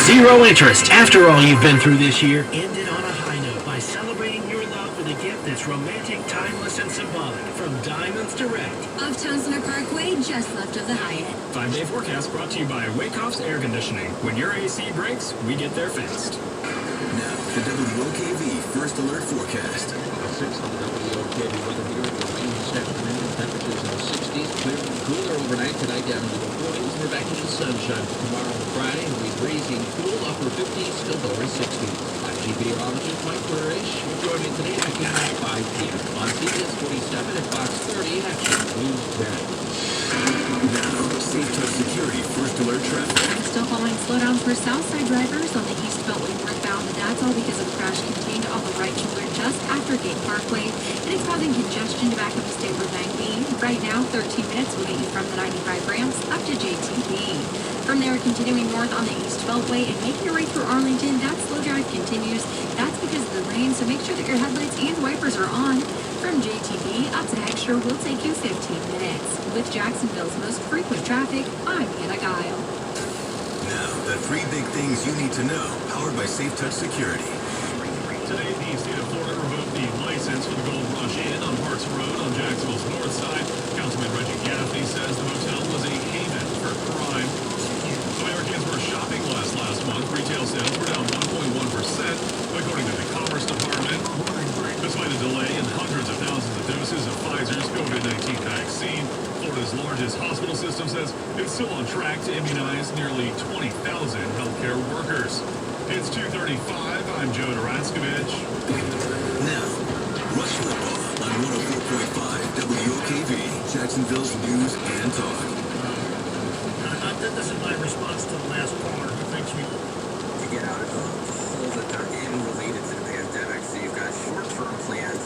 Zero interest. After all you've been through this year, end it on a high note by celebrating your love with a gift that's romantic, timeless, and symbolic. From Diamonds Direct. Off Town Center Parkway, just left of the Hyatt. 5-day forecast brought to you by Wakehoff's Air Conditioning. When your AC breaks, we get there fast. Now, the WOKV First Alert Forecast. 6 on the WOKV weather here. The rain this afternoon. Temperatures in the 60s. Clear and cooler overnight. Tonight down into the 40s. We're back into the sunshine tomorrow and Friday. It'll be breezy and cool. Upper 50s, still lower 60s. I'm meteorologist Mike Burrish. Join me today at 5 p.m. on CBS 47 at Fox 30 Action News 10. Now, Safe Touch Security First Alert Traffic. I'm still following slowdowns for Southside drivers on the East Beltway northbound. That's all because of a crash contained on the right shoulder just after Gate Parkway, and it's causing congestion to back up to State Road 9B. Right now, 13 minutes will get you from the 95 ramps up to JTB. From there, continuing north on the East Beltway and making your way through Arlington, that slow drive continues. That's because of the rain, so make sure that your headlights and wipers are on. From JTB up to Heckscher will take you 15 minutes. With Jacksonville's most frequent traffic, I'm Hannah Guile. Now, the 3 big things you need to know, powered by Safe Touch Security. Today, the state of Florida revoked the license for the Gold Rush Inn on Parks Road on Jacksonville's north side. Councilman Reggie Gaffney says the motel was a haven for crime. Americans were shopping less last month. Retail sales were down 1.1%, according to the Commerce Department. Despite a delay in hundreds of thousands of doses of Pfizer's COVID-19 vaccine, Florida's largest hospital system says it's still on track to immunize nearly 20,000 healthcare workers. It's 2:35. I'm Joe Daraskovich. Now, Rush Football on 104.5 WOKV, Jacksonville's News and Talk. This is my response to the last caller who thinks we... To get out of the hole that they're in related to the pandemic, so you've got short-term plans